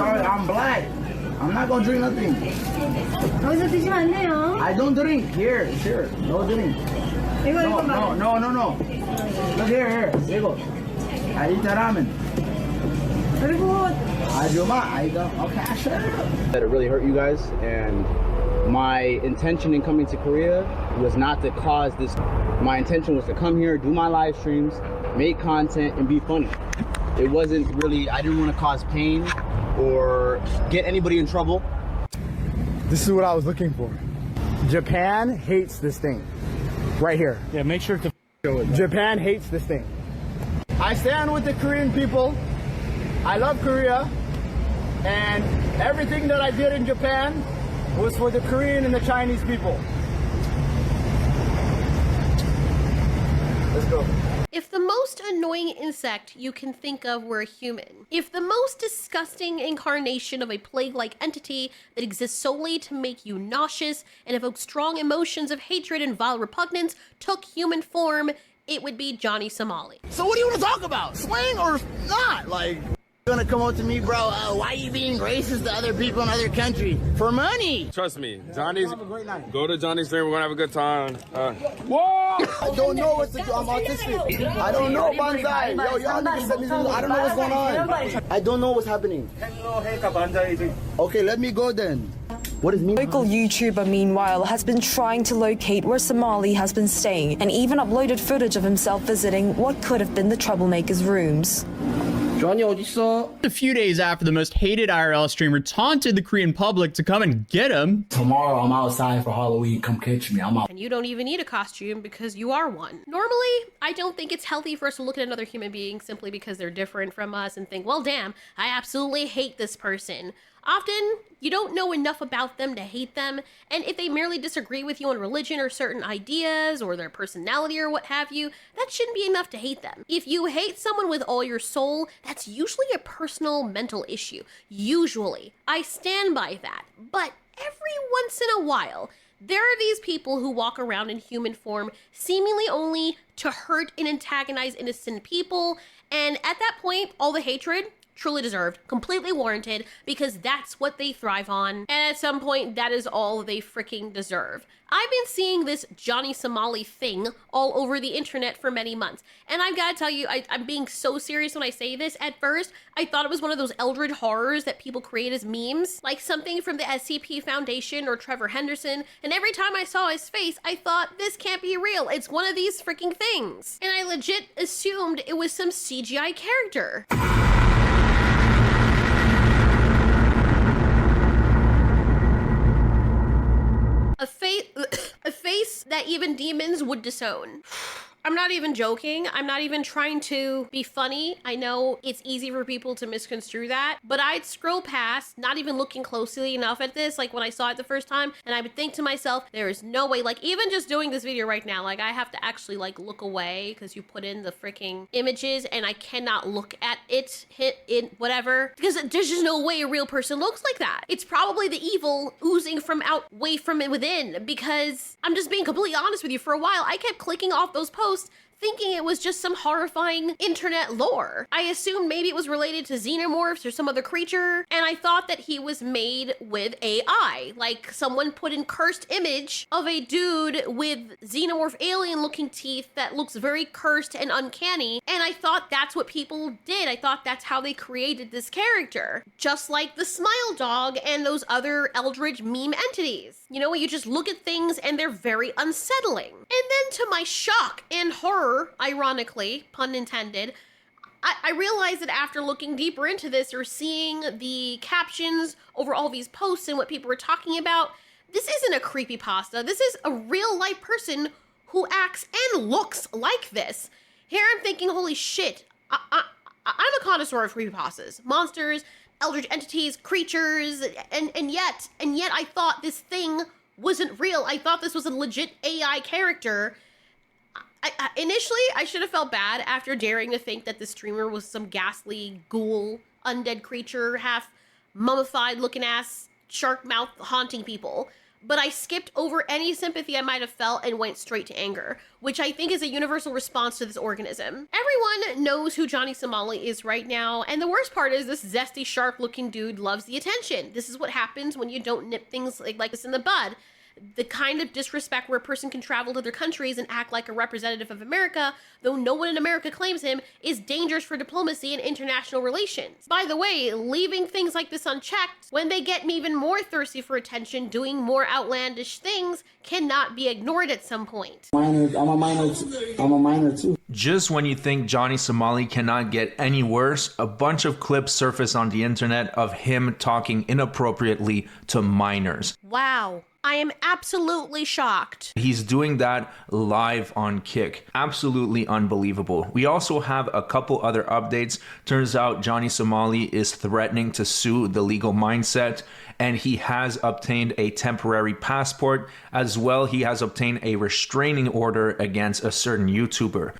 sorry, I'm black. I'm not gonna drink nothing. 여기서 드시면 안 돼요. I don't drink. Here, sure. No drink. 이거 No. Look here. 이거. I eat the ramen. 그리고 I don't. Okay, sure. That it really hurt you guys, and my intention in coming to Korea was not to cause this. My intention was to come here, do my live streams, make content, and be funny. It wasn't really, I didn't want to cause pain or get anybody in trouble. This is what I was looking for. Japan hates this thing. Right here. Yeah, make sure to show it. Japan hates this thing. I stand with the Korean people. I love Korea. And everything that I did in Japan was for the Korean and the Chinese people. Let's go. If the most annoying insect you can think of were a human, if the most disgusting incarnation of a plague-like entity that exists solely to make you nauseous and evoke strong emotions of hatred and vile repugnance took human form, it would be Johnny Somali. So what do you want to talk about? Swing or not? Like, you're gonna come up to me, bro, why are you being racist to other people in other countries? For money! Trust me, Johnny's. Have a great night. Go to Johnny's stream. We're gonna have a good time. Whoa! I don't know what to do. I'm autistic. I don't know, Banzai. Yo, y'all niggas send me this. I don't know what's going on. I don't know what's happening. Okay, let me go then. What is me? Local YouTuber, meanwhile, has been trying to locate where Somali has been staying and even uploaded footage of himself visiting what could have been the troublemaker's rooms. Johnny 어딨어? A few days after the most hated IRL streamer taunted the Korean public to come and get him. Tomorrow I'm outside for Halloween. Come catch me. I'm out. And you don't even need a costume because you are one. Normally, I don't think it's healthy for us to look at another human being simply because they're different from us and think, well, damn, I absolutely hate this person. Often, you don't know enough about them to hate them, and if they merely disagree with you on religion or certain ideas or their personality or what have you, that shouldn't be enough to hate them. If you hate someone with all your soul, that's usually a personal mental issue. Usually. I stand by that. But every once in a while, there are these people who walk around in human form seemingly only to hurt and antagonize innocent people, and at that point, all the hatred, truly deserved, completely warranted, because that's what they thrive on, and at some point that is all they freaking deserve. I've been seeing this Johnny Somali thing all over the internet for many months, and I've got to tell you, I'm being so serious when I say this. At first, I thought it was one of those eldritch horrors that people create as memes, like something from the SCP Foundation or Trevor Henderson, and every time I saw his face, I thought, this can't be real, it's one of these freaking things. And I legit assumed it was some CGI character. A face that even demons would disown. I'm not even joking. I'm not even trying to be funny. I know it's easy for people to misconstrue that, but I'd scroll past, not even looking closely enough at this, like when I saw it the first time, and I would think to myself, there is no way, like even just doing this video right now, like I have to actually like look away because you put in the freaking images and I cannot look at it, whatever, because there's just no way a real person looks like that. It's probably the evil oozing from way from within, because I'm just being completely honest with you. For a while, I kept clicking off those posts thinking it was just some horrifying internet lore. I assumed maybe it was related to xenomorphs or some other creature, and I thought that he was made with AI, like someone put in cursed image of a dude with xenomorph alien looking teeth that looks very cursed and uncanny, and I thought that's what people did. I thought that's how they created this character, just like the Smile Dog and those other eldritch meme entities. You know, you just look at things and they're very unsettling. And then to my shock and horror, ironically, pun intended, I realized that after looking deeper into this or seeing the captions over all these posts and what people were talking about, this isn't a creepypasta. This is a real life person who acts and looks like this. Here I'm thinking, holy shit, I'm a connoisseur of creepypastas, monsters, eldritch entities, creatures, and yet I thought this thing wasn't real. I thought this was a legit AI character. Initially, I should have felt bad after daring to think that the streamer was some ghastly ghoul, undead creature, half mummified looking ass, shark mouth haunting people. but I skipped over any sympathy I might have felt and went straight to anger, which I think is a universal response to this organism. Everyone knows who Johnny Somali is right now, and the worst part is this zesty, sharp-looking dude loves the attention. This is what happens when you don't nip things like this in the bud. The kind of disrespect where a person can travel to other countries and act like a representative of America, though no one in America claims him, is dangerous for diplomacy and international relations. By the way, leaving things like this unchecked, when they get me even more thirsty for attention, doing more outlandish things, cannot be ignored at some point. I'm a minor too. Just when you think Johnny Somali cannot get any worse, a bunch of clips surface on the internet of him talking inappropriately to minors. Wow. I am absolutely shocked. He's doing that live on Kick. Absolutely unbelievable. We also have a couple other updates. Turns out Johnny Somali is threatening to sue The Legal Mindset, and he has obtained a temporary passport. As well, he has obtained a restraining order against a certain YouTuber.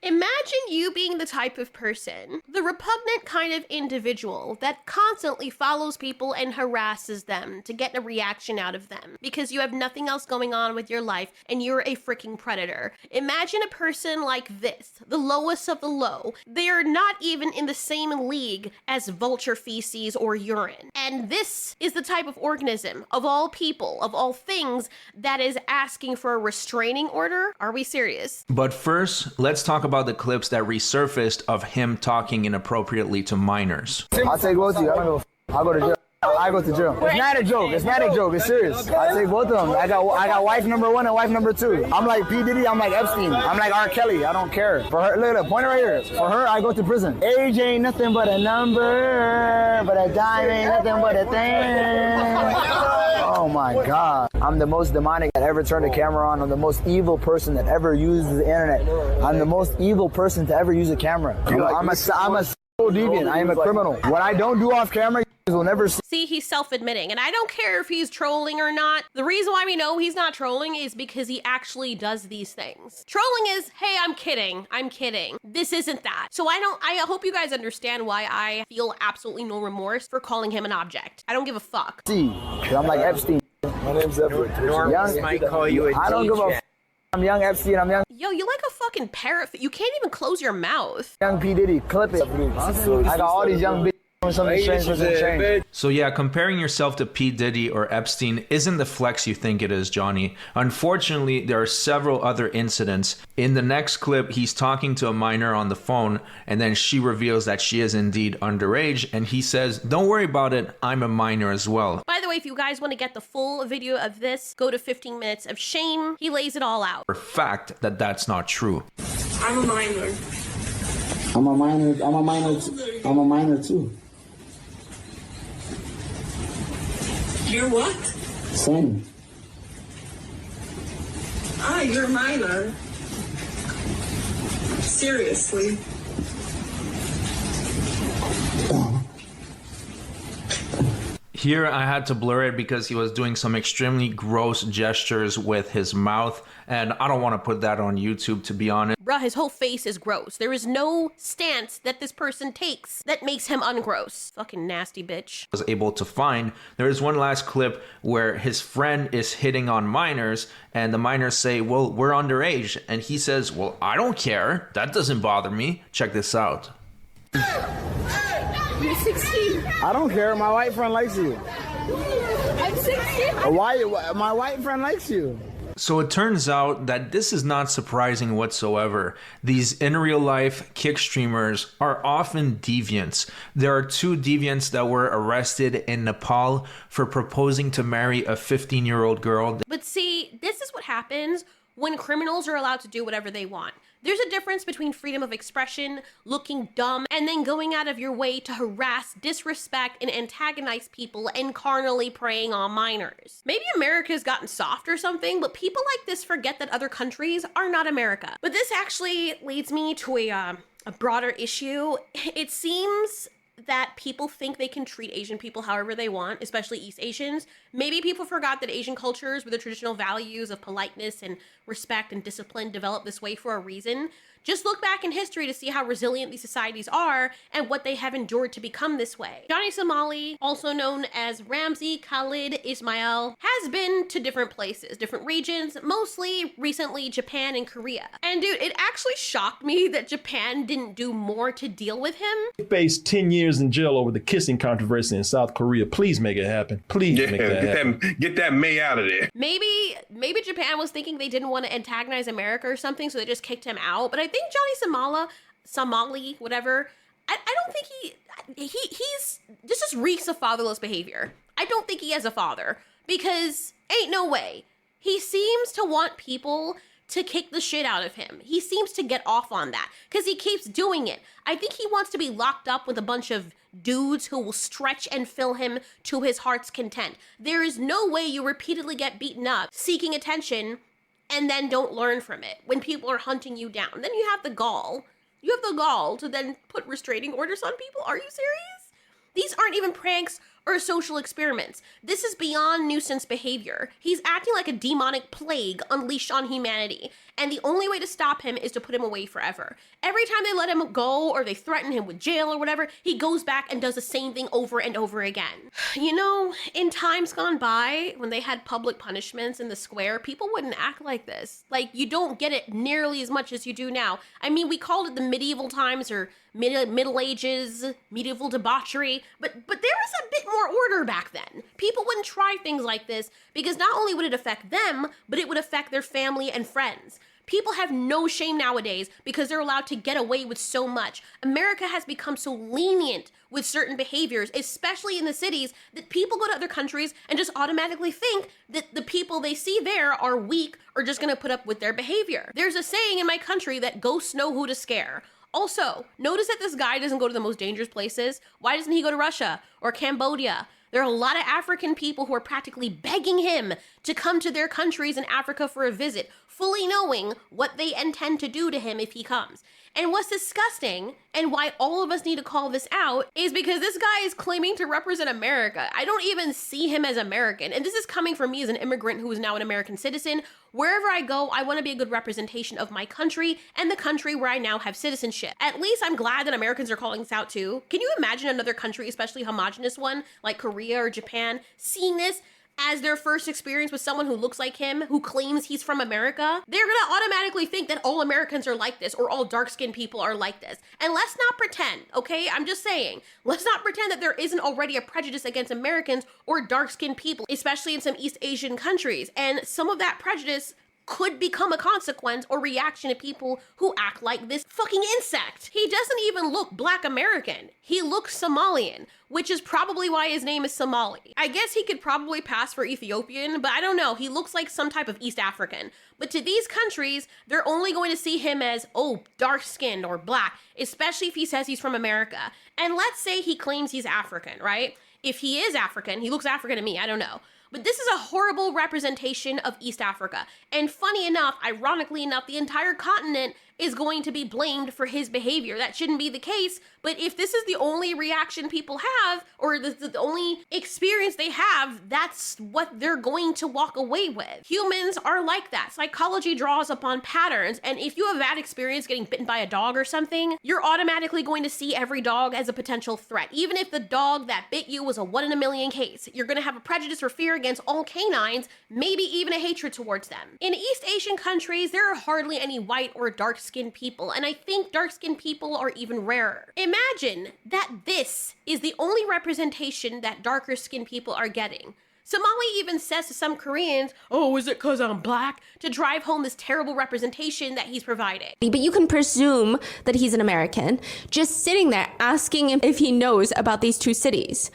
Imagine you being the type of person, the repugnant kind of individual that constantly follows people and harasses them to get a reaction out of them because you have nothing else going on with your life and you're a freaking predator. Imagine a person like this, the lowest of the low. They are not even in the same league as vulture feces or urine. And this is the type of organism, of all people, of all things, that is asking for a restraining order? Are we serious? But first, let's talk about the clips that resurfaced of him talking inappropriately to minors. I'll take both of you. I don't know. I'll go to jail. I go to jail. It's not a joke. It's not a joke. It's serious. I take both of them. I got wife number 1 and wife number 2. I'm like P. Diddy. I'm like Epstein. I'm like R. Kelly. I don't care. For her, look, point it right here. For her, I go to prison. Age ain't nothing but a number, but a dime ain't nothing but a thing. Oh my God. I'm the most demonic that ever turned a camera on. I'm the most evil person that ever used the internet. I'm the most evil person to ever use a camera. I'm a deviant. I am a criminal. What I don't do off camera, you will never see. See, he's self-admitting, and I don't care if he's trolling or not. The reason why we know he's not trolling is because he actually does these things. Trolling is, hey, I'm kidding. This isn't that. So I hope you guys understand why I feel absolutely no remorse for calling him an object. I don't give a fuck. See, I'm like Epstein. My name's Edward. Norms might call you a I don't give a I'm young Epstein. I'm young. Yo, you like a fucking parrot. You can't even close your mouth. Young P. Diddy. Clip it. I got all these young bitches. So yeah, comparing yourself to P. Diddy or Epstein isn't the flex you think it is, Johnny. Unfortunately, there are several other incidents. In the next clip, he's talking to a minor on the phone, and then she reveals that she is indeed underage, and he says, "Don't worry about it, I'm a minor as well." By the way, if you guys want to get the full video of this, go to 15 Minutes of Shame. He lays it all out. For fact that that's not true. I'm a minor. I'm a minor too. You're what? Same. You're a minor. Seriously. Here I had to blur it because he was doing some extremely gross gestures with his mouth, and I don't want to put that on YouTube, to be honest. Bruh, his whole face is gross. There is no stance that this person takes that makes him ungross. Fucking nasty bitch. Was able to find. There is one last clip where his friend is hitting on minors, and the minors say, "Well, we're underage," and he says, "Well, I don't care. That doesn't bother me." Check this out. You're 16. I don't care. My white friend likes you. I'm 16. My white friend likes you. So it turns out that this is not surprising whatsoever. These in real life Kick streamers are often deviants. There are 2 deviants that were arrested in Nepal for proposing to marry a 15-year-old girl. But see, this is what happens when criminals are allowed to do whatever they want. There's a difference between freedom of expression, looking dumb, and then going out of your way to harass, disrespect, and antagonize people and carnally preying on minors. Maybe America's gotten soft or something, but people like this forget that other countries are not America. But this actually leads me to a broader issue. It seems that people think they can treat Asian people however they want, especially East Asians. Maybe people forgot that Asian cultures with the traditional values of politeness and respect and discipline developed this way for a reason Just look back in history to see how resilient these societies are and what they have endured to become this way. Johnny Somali, also known as Ramsey Khalid Ismael, has been to different places, different regions, mostly recently Japan and Korea. And dude, it actually shocked me that Japan didn't do more to deal with him. He faced 10 years in jail over the kissing controversy in South Korea. Please make it happen. Please make that happen. Get that May out of there. Maybe Japan was thinking they didn't want to antagonize America or something, so they just kicked him out. But I think Johnny Somali, whatever, I don't think he's this just reeks of fatherless behavior. I don't think he has a father, because ain't no way. He seems to want people to kick the shit out of him. He seems to get off on that because he keeps doing it. I think he wants to be locked up with a bunch of dudes who will stretch and fill him to his heart's content. There is no way you repeatedly get beaten up, seeking attention, and then don't learn from it when people are hunting you down. Then you have the gall. You have the gall to then put restraining orders on people? Are you serious? These aren't even pranks or social experiments. This is beyond nuisance behavior. He's acting like a demonic plague unleashed on humanity, and the only way to stop him is to put him away forever. Every time they let him go or they threaten him with jail or whatever, he goes back and does the same thing over and over again. You know, in times gone by, when they had public punishments in the square, people wouldn't act like this. Like, you don't get it nearly as much as you do now. I mean, we called it the medieval times or Middle Ages, medieval debauchery, but there was a bit more order back then. People wouldn't try things like this because not only would it affect them, but it would affect their family and friends. People have no shame nowadays because they're allowed to get away with so much. America has become so lenient with certain behaviors, especially in the cities, that people go to other countries and just automatically think that the people they see there are weak or just gonna put up with their behavior. There's a saying in my country that ghosts know who to scare. Also, notice that this guy doesn't go to the most dangerous places. Why doesn't he go to Russia or Cambodia? There are a lot of African people who are practically begging him to come to their countries in Africa for a visit, fully knowing what they intend to do to him if he comes. And what's disgusting, and why all of us need to call this out, is because this guy is claiming to represent America. I don't even see him as American. And this is coming from me as an immigrant who is now an American citizen. Wherever I go, I want to be a good representation of my country and the country where I now have citizenship. At least I'm glad that Americans are calling this out too. Can you imagine another country, especially a homogenous one, like Korea or Japan, seeing this as their first experience with someone who looks like him, who claims he's from America? They're gonna automatically think that all Americans are like this or all dark-skinned people are like this. And let's not pretend, okay? I'm just saying, let's not pretend that there isn't already a prejudice against Americans or dark-skinned people, especially in some East Asian countries. And some of that prejudice could become a consequence or reaction to people who act like this fucking insect. He doesn't even look Black American. He looks Somalian, which is probably why his name is Somali. I guess he could probably pass for Ethiopian, but I don't know. He looks like some type of East African. But to these countries, they're only going to see him as, oh, dark-skinned or Black, especially if he says he's from America. And let's say he claims he's African, right? If he is African, he looks African to me, I don't know. But this is a horrible representation of East Africa. And funny enough, ironically enough, the entire continent is going to be blamed for his behavior. That shouldn't be the case, but if this is the only reaction people have, or the only experience they have, that's what they're going to walk away with. Humans are like that. Psychology draws upon patterns, and if you have a bad experience getting bitten by a dog or something, you're automatically going to see every dog as a potential threat. Even if the dog that bit you was a 1 in a million case, you're gonna have a prejudice or fear against all canines, maybe even a hatred towards them. In East Asian countries, there are hardly any white or dark-skinned people, and I think dark-skinned people are even rarer. Imagine that this is the only representation that darker-skinned people are getting. Somali even says to some Koreans, oh, is it because I'm Black? To drive home this terrible representation that he's providing. But you can presume that he's an American, just sitting there asking him if he knows about these two cities.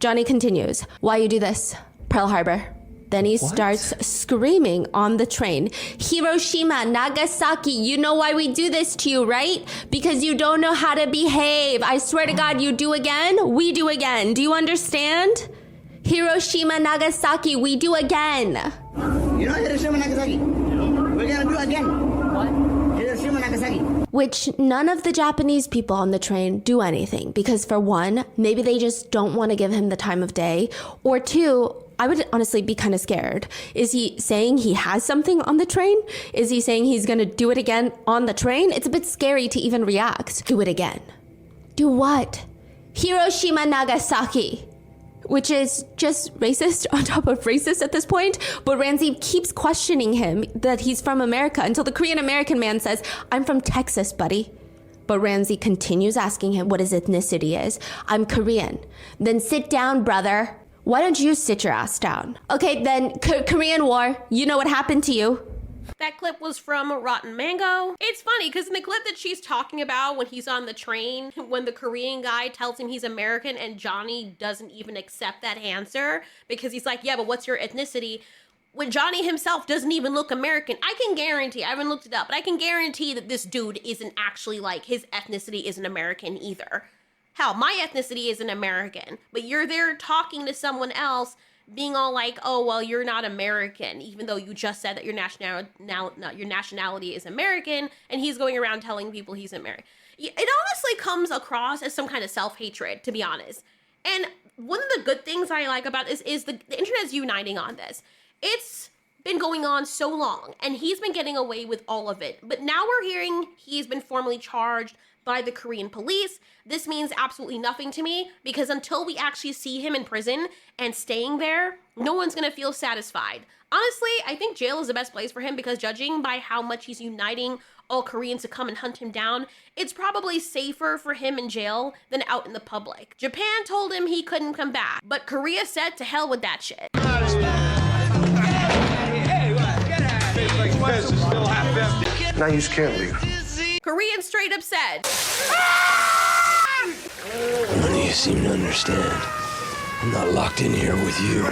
Johnny continues, why you do this? Pearl Harbor. Then he starts screaming on the train, Hiroshima, Nagasaki, you know why we do this to you, right? Because you don't know how to behave. I swear to God, you do again, we do again. Do you understand? Hiroshima, Nagasaki, we do again. You know Hiroshima, Nagasaki? We're gonna do again. What? Hiroshima, Nagasaki. Which none of the Japanese people on the train do anything because for one, maybe they just don't want to give him the time of day, or two, I would honestly be kind of scared. Is he saying he has something on the train? Is he saying he's going to do it again on the train? It's a bit scary to even react. Do it again. Do what? Hiroshima, Nagasaki. Which is just racist on top of racist at this point. But Ramsey keeps questioning him that he's from America until the Korean American man says, I'm from Texas, buddy. But Ramsey continues asking him what his ethnicity is. I'm Korean. Then sit down, brother. Why don't you sit your ass down? Okay, then Korean War, you know what happened to you. That clip was from Rotten Mango. It's funny because in the clip that she's talking about when he's on the train, when the Korean guy tells him he's American and Johnny doesn't even accept that answer because he's like, yeah, but what's your ethnicity? When Johnny himself doesn't even look American, I can guarantee, I haven't looked it up, but I can guarantee that this dude isn't actually like, his ethnicity isn't American either. Hell, my ethnicity isn't American, but you're there talking to someone else being all like, oh, well, you're not American, even though you just said that your nationality is American, and he's going around telling people he's American. It honestly comes across as some kind of self-hatred, to be honest. And one of the good things I like about this is the internet is uniting on this. It's been going on so long, and he's been getting away with all of it. But now we're hearing he's been formally charged by the Korean police. This means absolutely nothing to me because until we actually see him in prison and staying there, no one's gonna feel satisfied. Honestly, I think jail is the best place for him because judging by how much he's uniting all Koreans to come and hunt him down, it's probably safer for him in jail than out in the public. Japan told him he couldn't come back, but Korea said to hell with that shit. Now you can't leave. Korean straight up said, None of you seem to understand. I'm not locked in here with you.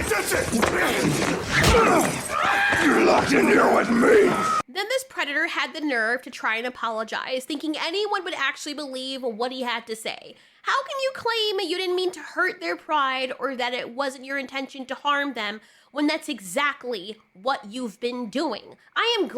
You're locked in here with me. Then this predator had the nerve to try and apologize, thinking anyone would actually believe what he had to say. How can you claim you didn't mean to hurt their pride or that it wasn't your intention to harm them when that's exactly what you've been doing? I am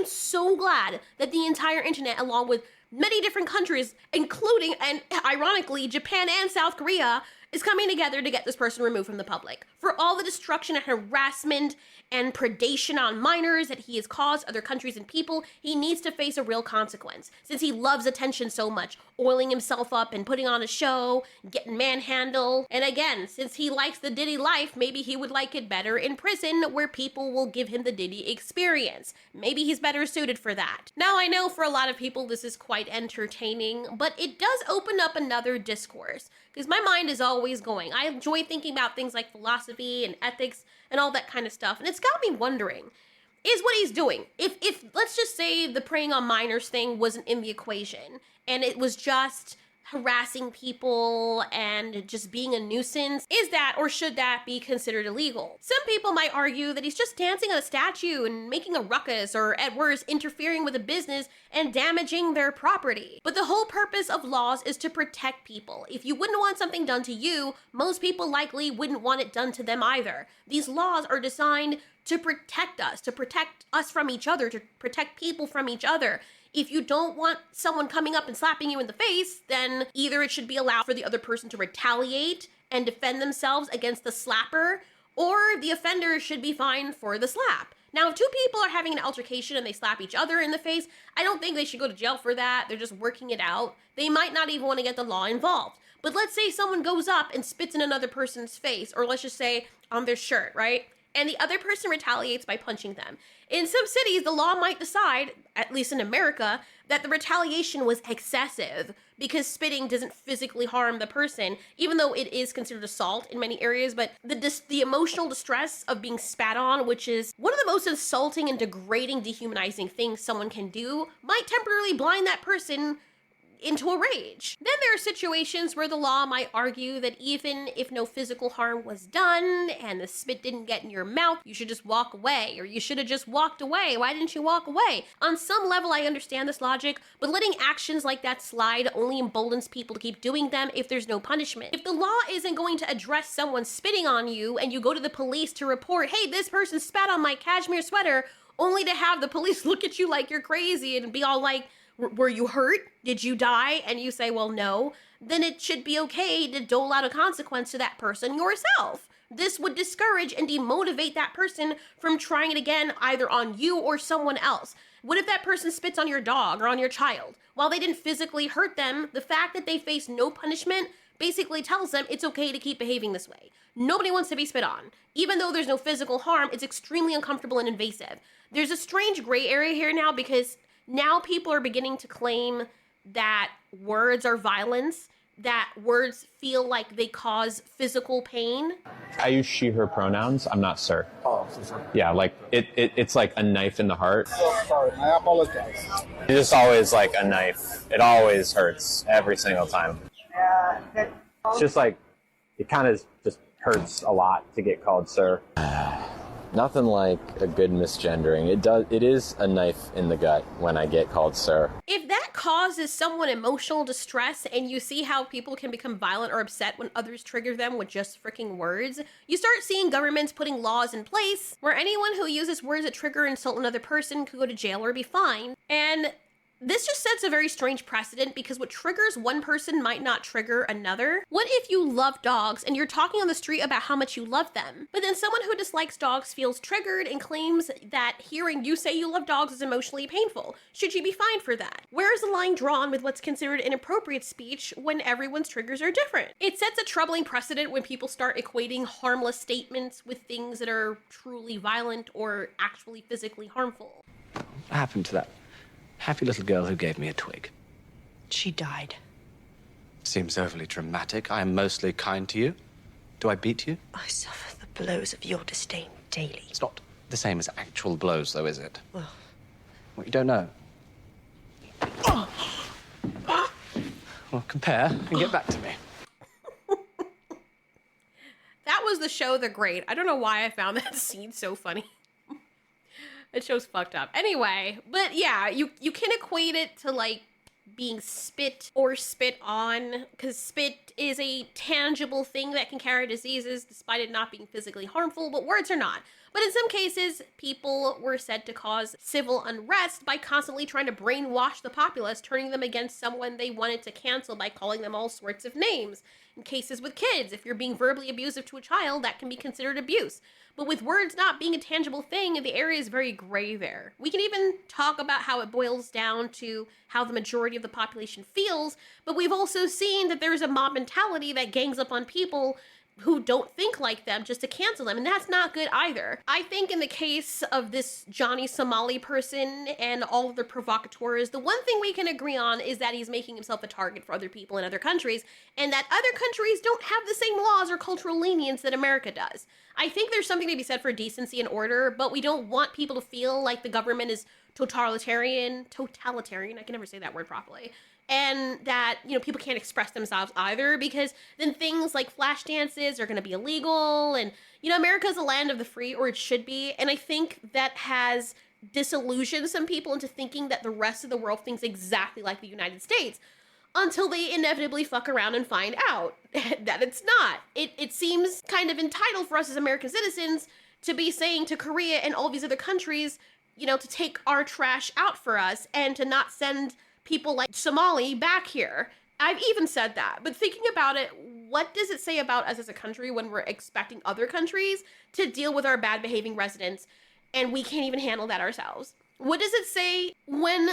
so glad that the entire internet, along with many different countries, including, and ironically, Japan and South Korea, is coming together to get this person removed from the public. For all the destruction and harassment and predation on minors that he has caused other countries and people, he needs to face a real consequence. Since he loves attention so much, oiling himself up and putting on a show, getting manhandled. And again, since he likes the Diddy life, maybe he would like it better in prison where people will give him the Diddy experience. Maybe he's better suited for that. Now, I know for a lot of people this is quite entertaining, but it does open up another discourse. Because my mind is always going. I enjoy thinking about things like philosophy and ethics and all that kind of stuff. And it's got me wondering, is what he's doing, if let's just say the preying on minors thing wasn't in the equation and it was just harassing people and just being a nuisance, is that or should that be considered illegal? Some people might argue that he's just dancing on a statue and making a ruckus, or at worst interfering with a business and damaging their property. But the whole purpose of laws is to protect people. If you wouldn't want something done to you, most people likely wouldn't want it done to them either. These laws are designed to protect us from each other, to protect people from each other. If you don't want someone coming up and slapping you in the face, then either it should be allowed for the other person to retaliate and defend themselves against the slapper, or the offender should be fined for the slap. Now, if two people are having an altercation and they slap each other in the face, I don't think they should go to jail for that. They're just working it out. They might not even want to get the law involved. But let's say someone goes up and spits in another person's face, or let's just say on their shirt, right? And the other person retaliates by punching them. In some cities, the law might decide, at least in America, that the retaliation was excessive because spitting doesn't physically harm the person, even though it is considered assault in many areas. But the emotional distress of being spat on, which is one of the most insulting and degrading, dehumanizing things someone can do, might temporarily blind that person into a rage. Then there are situations where the law might argue that even if no physical harm was done and the spit didn't get in your mouth, you should just walk away, or you should have just walked away. Why didn't you walk away? On some level, I understand this logic, but letting actions like that slide only emboldens people to keep doing them if there's no punishment. If the law isn't going to address someone spitting on you and you go to the police to report, hey, this person spat on my cashmere sweater, only to have the police look at you like you're crazy and be all like, were you hurt? Did you die? And you say, well, no. Then it should be okay to dole out a consequence to that person yourself. This would discourage and demotivate that person from trying it again, either on you or someone else. What if that person spits on your dog or on your child? While they didn't physically hurt them, the fact that they face no punishment basically tells them it's okay to keep behaving this way. Nobody wants to be spit on. Even though there's no physical harm, it's extremely uncomfortable and invasive. There's a strange gray area here now because now people are beginning to claim that words are violence, that words feel like they cause physical pain. I use she, her pronouns. I'm not sir. Oh, so sorry. Yeah, like it's like a knife in the heart. So sorry, I apologize. It's just always like a knife. It always hurts every single time. It's just like, it kind of just hurts a lot to get called sir. Nothing like a good misgendering. It is a knife in the gut when I get called sir. If that causes someone emotional distress and you see how people can become violent or upset when others trigger them with just freaking words, you start seeing governments putting laws in place where anyone who uses words that trigger or insult another person could go to jail or be fined. And this just sets a very strange precedent because what triggers one person might not trigger another. What if you love dogs and you're talking on the street about how much you love them, but then someone who dislikes dogs feels triggered and claims that hearing you say you love dogs is emotionally painful? Should you be fined for that? Where is the line drawn with what's considered inappropriate speech when everyone's triggers are different? It sets a troubling precedent when people start equating harmless statements with things that are truly violent or actually physically harmful. What happened to that happy little girl who gave me a twig? She died. Seems overly dramatic. I am mostly kind to you. Do I beat you? I suffer the blows of your disdain daily. It's not the same as actual blows, though, is it? Well, What, you don't know? Well, compare and get back to me. That was the show The Great. I don't know why I found that scene so funny. That show's fucked up. Anyway, but yeah, you can equate it to like being spit or spit on, because spit is a tangible thing that can carry diseases despite it not being physically harmful, but words are not. But in some cases, people were said to cause civil unrest by constantly trying to brainwash the populace, turning them against someone they wanted to cancel by calling them all sorts of names. In cases with kids, if you're being verbally abusive to a child, that can be considered abuse. But with words not being a tangible thing, the area is very gray there. We can even talk about how it boils down to how the majority of the population feels, but we've also seen that there's a mob mentality that gangs up on people who don't think like them just to cancel them, and that's not good either. I think in the case of this Johnny Somali person and all of the provocateurs, the one thing we can agree on is that he's making himself a target for other people in other countries, and that other countries don't have the same laws or cultural lenience that America does. I think there's something to be said for decency and order, but we don't want people to feel like the government is totalitarian, I can never say that word properly, and that, you know, people can't express themselves either, because then things like flash dances are going to be illegal. And, you know, America's a land of the free, or it should be. And I think that has disillusioned some people into thinking that the rest of the world thinks exactly like the United States, until they inevitably fuck around and find out that it's not. It seems kind of entitled for us as American citizens to be saying to Korea and all these other countries, you know, to take our trash out for us and to not send people like Somali back here. I've even said that, but thinking about it, what does it say about us as a country when we're expecting other countries to deal with our bad behaving residents and we can't even handle that ourselves? What does it say when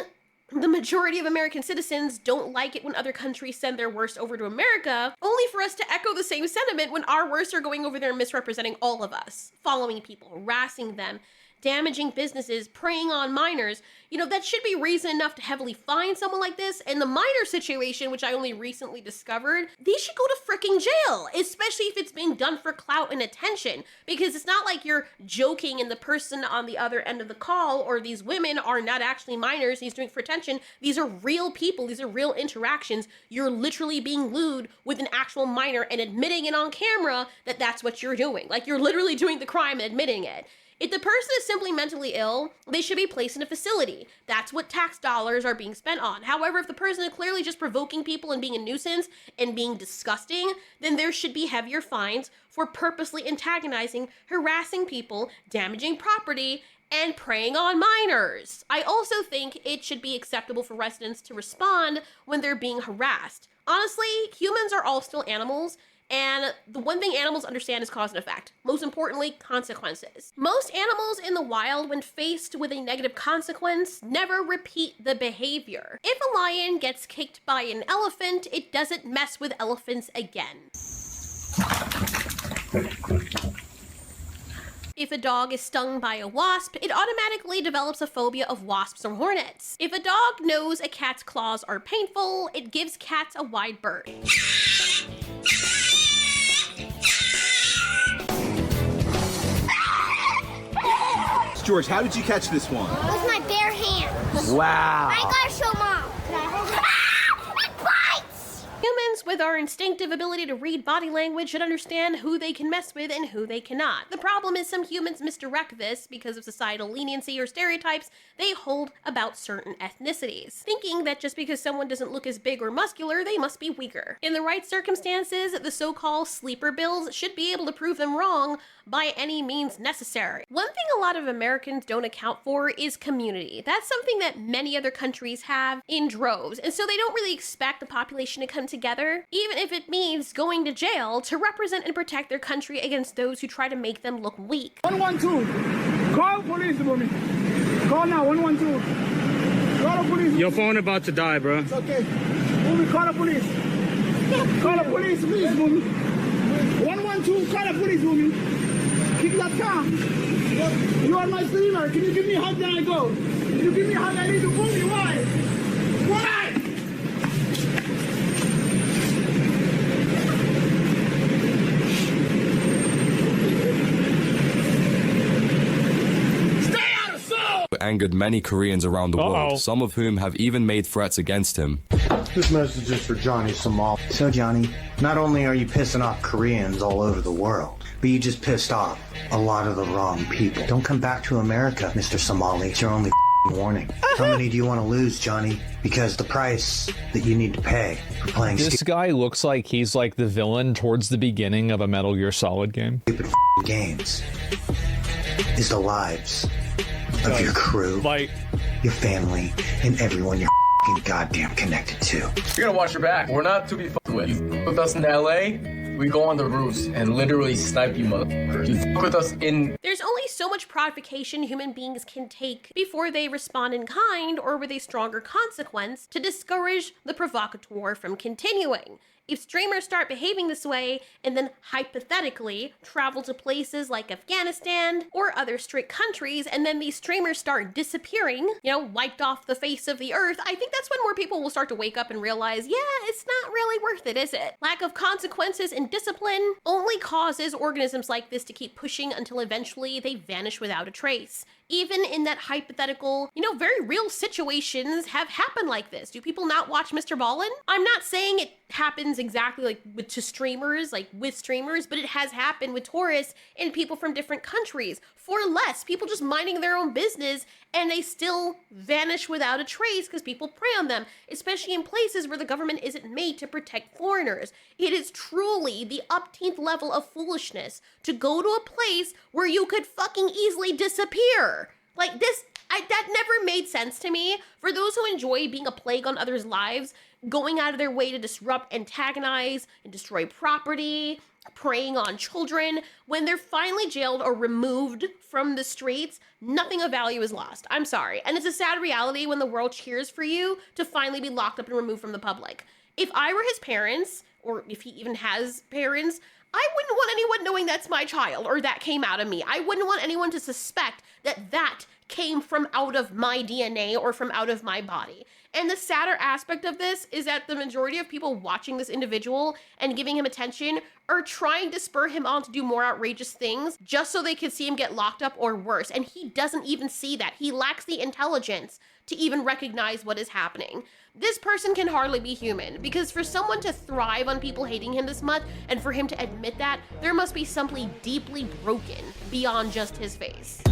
the majority of American citizens don't like it when other countries send their worst over to America, only for us to echo the same sentiment when our worst are going over there and misrepresenting all of us, following people, harassing them, damaging businesses, preying on minors? You know, that should be reason enough to heavily fine someone like this. And the minor situation, which I only recently discovered, these should go to freaking jail, especially if it's being done for clout and attention, because it's not like you're joking and the person on the other end of the call or these women are not actually minors, he's doing it for attention. These are real people, these are real interactions. You're literally being lewd with an actual minor and admitting it on camera that that's what you're doing. Like, you're literally doing the crime and admitting it. If the person is simply mentally ill, they should be placed in a facility. That's what tax dollars are being spent on. However, if the person is clearly just provoking people and being a nuisance and being disgusting, then there should be heavier fines for purposely antagonizing, harassing people, damaging property, and preying on minors. I also think it should be acceptable for residents to respond when they're being harassed. Honestly, humans are all still animals, And the one thing animals understand is cause and effect. Most importantly, consequences. Most animals in the wild, when faced with a negative consequence, never repeat the behavior. If a lion gets kicked by an elephant, it doesn't mess with elephants again. If a dog is stung by a wasp, it automatically develops a phobia of wasps or hornets. If a dog knows a cat's claws are painful, it gives cats a wide berth. George, how did you catch this one? With my bare hands. Wow. I gotta show Mom. Can I hold it? Ah! It bites! Humans, with our instinctive ability to read body language, should understand who they can mess with and who they cannot. The problem is some humans misdirect this because of societal leniency or stereotypes they hold about certain ethnicities, thinking that just because someone doesn't look as big or muscular, they must be weaker. In the right circumstances, the so-called sleeper bills should be able to prove them wrong by any means necessary. One thing a lot of Americans don't account for is community. That's something that many other countries have in droves, and so they don't really expect the population to come together, even if it means going to jail to represent and protect their country against those who try to make them look weak. 112. Call police, mommy. Call now, 112. Call the police. Your phone about to die, bro. It's okay. Mommy, call the police. Call the police, please, mommy. 112, call the police, mommy. Keep that calm. You are my streamer. Can you give me a hug, then I go? Can you give me a hug? I need to move you. Why? Why? Angered many Koreans around the world, some of whom have even made threats against him. This message is for Johnny Somali. So Johnny, not only are you pissing off Koreans all over the world, but you just pissed off a lot of the wrong people. Don't come back to America, Mr. Somali. It's your only warning. How many do you want to lose, Johnny? Because the price that you need to pay for playing this guy looks like he's like the villain towards the beginning of a Metal Gear Solid game. Stupid games is the lives of your crew, your family, and everyone you're goddamn connected to. You're gonna watch your back. We're not to be fucked with. You fuck with us in LA, we go on the roofs and literally snipe you motherfuckers. You fuck with us in... There's only so much provocation human beings can take before they respond in kind or with a stronger consequence to discourage the provocateur from continuing. If streamers start behaving this way and then hypothetically travel to places like Afghanistan or other strict countries and then these streamers start disappearing, wiped off the face of the earth, I think that's when more people will start to wake up and realize, yeah, it's not really worth it, is it? Lack of consequences and discipline only causes organisms like this to keep pushing until eventually they vanish without a trace. Even in that hypothetical, very real situations have happened like this. Do people not watch Mr. Ballin? I'm not saying it happens exactly with streamers, but it has happened with tourists and people from different countries for less. People just minding their own business and they still vanish without a trace because people prey on them, especially in places where the government isn't made to protect foreigners. It is truly the upteenth level of foolishness to go to a place where you could fucking easily disappear. Like this, that never made sense to me. For those who enjoy being a plague on others' lives, going out of their way to disrupt, antagonize, and destroy property, preying on children, when they're finally jailed or removed from the streets, nothing of value is lost. I'm sorry. And it's a sad reality when the world cheers for you to finally be locked up and removed from the public. If I were his parents, or if he even has parents, I wouldn't want anyone knowing that's my child or that came out of me. I wouldn't want anyone to suspect that came from out of my DNA or from out of my body. And the sadder aspect of this is that the majority of people watching this individual and giving him attention are trying to spur him on to do more outrageous things just so they can see him get locked up or worse. And he doesn't even see that. He lacks the intelligence to even recognize what is happening. This person can hardly be human, because for someone to thrive on people hating him this much and for him to admit that, there must be something deeply broken beyond just his face.